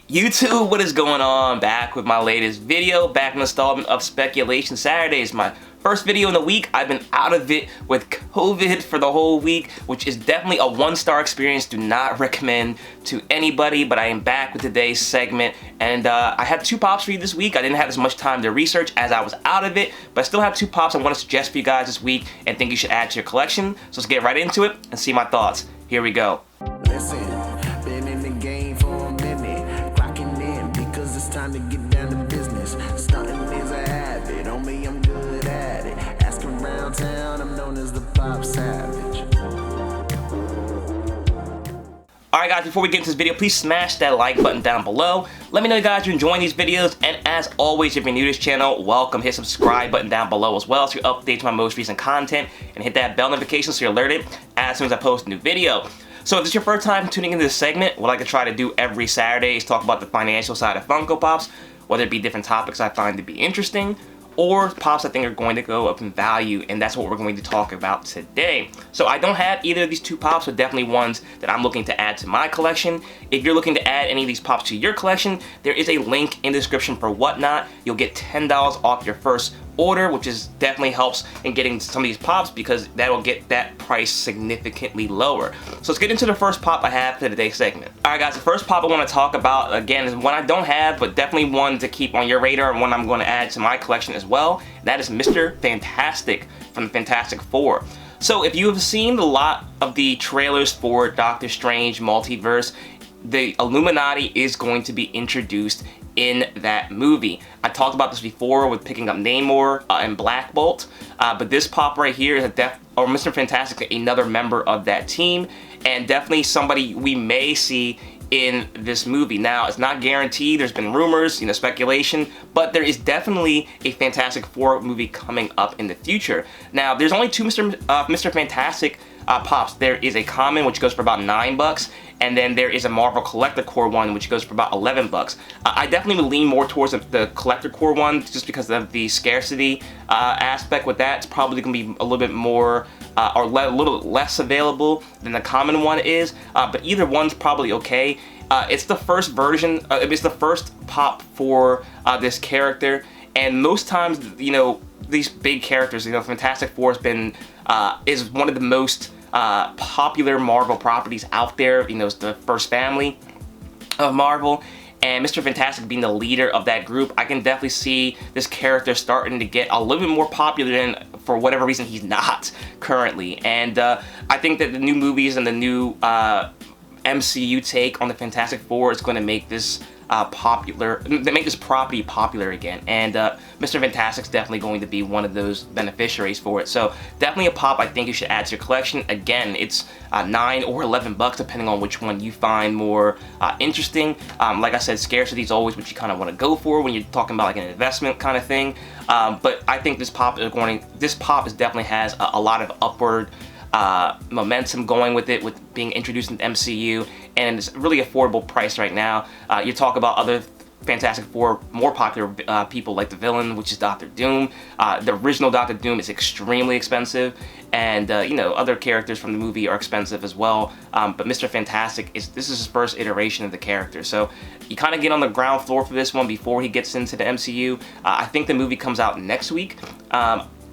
YouTube, what is going on? Back with my latest video, back in the installment of Speculation Saturdays. My first video in the week. I've been out of it with COVID for the whole week, which is definitely a one-star experience. Do not recommend to anybody, but I am back with today's segment. And I have two pops for you this week. I didn't have as much time to research as I was out of it, but I still have two pops I want to suggest for you guys this week and think you should add to your collection. So let's get right into it and see my thoughts. Here we go. Listen, been in the game for a minute, clocking in because it's time to get down to business. Stunting is a habit, on me I'm good at it. Ask around town, I'm known as the Popsavage. Alright guys, before we get into this video, please smash that like button down below. Let me know you guys are enjoying these videos, and as always, if you're new to this channel, welcome. Hit subscribe button down below as well so you update my most recent content, and hit that bell notification so you're alerted as soon as I post a new video. So if this is your first time tuning into this segment, what I like to try to do every Saturday is talk about the financial side of Funko Pops, whether it be different topics I find to be interesting, or pops I think are going to go up in value, and that's what we're going to talk about today. So I don't have either of these two pops, but definitely ones that I'm looking to add to my collection. If you're looking to add any of these pops to your collection, there is a link in the description for Whatnot. You'll get $10 off your first order, which is definitely helps in getting some of these pops because that will get that price significantly lower. So let's get into the first pop I have for today's segment. Alright guys, the first pop I want to talk about, again, is one I don't have, but definitely one to keep on your radar and one I'm going to add to my collection as well. That is Mr. Fantastic from the Fantastic Four. So if you have seen a lot of the trailers for Doctor Strange Multiverse, the Illuminati is going to be introduced in that movie. I talked about this before with picking up Namor and Black Bolt, but this pop right here is Mr. Fantastic, another member of that team, and definitely somebody we may see in this movie. Now, it's not guaranteed. There's been rumors, speculation, but there is definitely a Fantastic Four movie coming up in the future. Now, there's only two Mr. Fantastic pops. There is a common, which goes for about $9, and then there is a Marvel Collector Core one, which goes for about $11. I definitely would lean more towards the Collector Core one, just because of the scarcity aspect with that. It's probably going to be a little bit more, or a little less available than the common one is, but either one's probably okay. It's the first version, it's the first pop for this character, and most times, these big characters, Fantastic Four has been, is one of the most popular Marvel properties out there. It's the first family of Marvel, and Mr. Fantastic being the leader of that group, I can definitely see this character starting to get a little bit more popular than, for whatever reason, he's not currently. And I think that the new movies and the new MCU take on the Fantastic Four is going to make this make this property popular again, and Mr. Fantastic's definitely going to be one of those beneficiaries for it. So definitely a pop I think you should add to your collection. Again, it's $9 or $11 depending on which one you find more interesting. Like I said, scarcity is always what you kind of want to go for when you're talking about like an investment kind of thing. But I think this pop definitely has a lot of upward momentum going with it, with being introduced in the MCU, and it's a really affordable price right now. You talk about other Fantastic Four, more popular people like the villain, which is Doctor Doom. The original Doctor Doom is extremely expensive, and other characters from the movie are expensive as well. But Mr. Fantastic this is his first iteration of the character, so you kind of get on the ground floor for this one before he gets into the MCU. I think the movie comes out next week.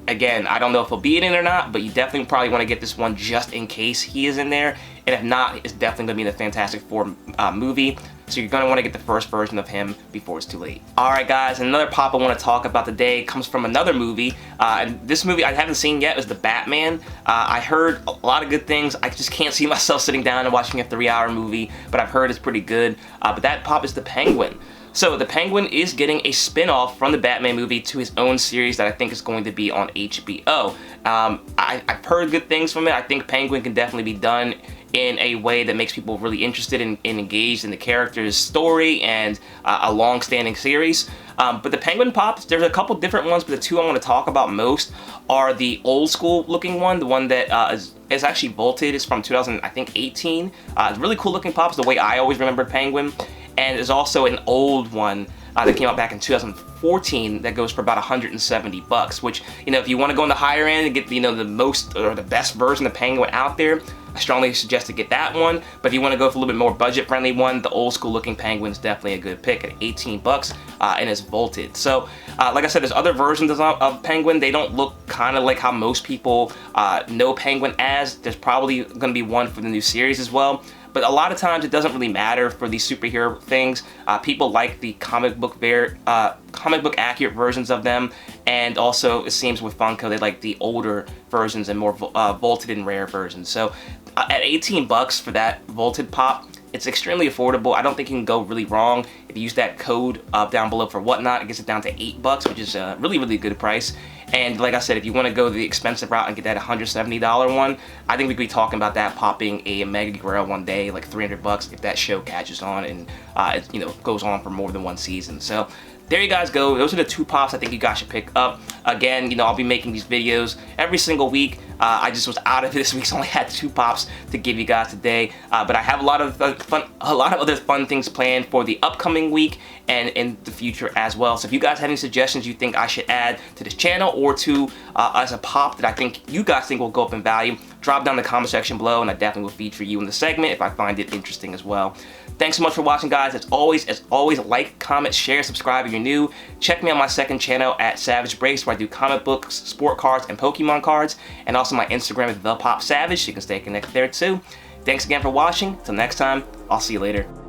Again, I don't know if he'll be in it or not, but you definitely probably want to get this one just in case he is in there. And if not, it's definitely going to be the Fantastic Four movie. So you're going to want to get the first version of him before it's too late. Alright guys, another pop I want to talk about today comes from another movie. And this movie I haven't seen yet is The Batman. I heard a lot of good things. I just can't see myself sitting down and watching a 3-hour movie, but I've heard it's pretty good. But that pop is The Penguin. So the Penguin is getting a spin-off from the Batman movie to his own series that I think is going to be on HBO. I've heard good things from it. I think Penguin can definitely be done in a way that makes people really interested and engaged in the character's story and a long-standing series. But the Penguin pops, there's a couple different ones, but the two I want to talk about most are the old school looking one, the one that is actually vaulted. It's from 2018. It's really cool looking pops, the way I always remembered Penguin. And there's also an old one that came out back in 2014 that goes for about $170, which, if you want to go on the higher end and get, the most or the best version of Penguin out there, I strongly suggest to get that one. But if you want to go for a little bit more budget-friendly one, the old school looking penguin is definitely a good pick at 18 bucks, and it's vaulted. So, like I said, there's other versions of penguin. They don't look kind of like how most people know penguin as. There's probably going to be one for the new series as well. But a lot of times it doesn't really matter for these superhero things. People like the comic book accurate versions of them, and also it seems with Funko they like the older versions and more vaulted and rare versions. So at 18 bucks for that vaulted pop, it's extremely affordable. I don't think you can go really wrong. If you use that code down below for Whatnot, it gets it down to 8 bucks, which is a really, really good price. And like I said, if you want to go the expensive route and get that $170 one, I think we could be talking about that popping a Mega Grail one day, like 300 bucks if that show catches on and it goes on for more than one season. So there you guys go. Those are the 2 pops I think you guys should pick up. Again, I'll be making these videos every single week. I just was out of it this week, so I only had 2 pops to give you guys today. But I have a lot of other fun things planned for the upcoming week and in the future as well. So if you guys have any suggestions you think I should add to this channel or to as a pop that I think you guys think will go up in value, drop down in the comment section below, and I definitely will feature you in the segment if I find it interesting as well. Thanks so much for watching, guys. As always, like, comment, share, subscribe if you're new. Check me on my second channel at Savage Brace, where I do comic books, sport cards, and Pokemon cards. And also my Instagram is ThePopSavage, so you can stay connected there too. Thanks again for watching. Till next time, I'll see you later.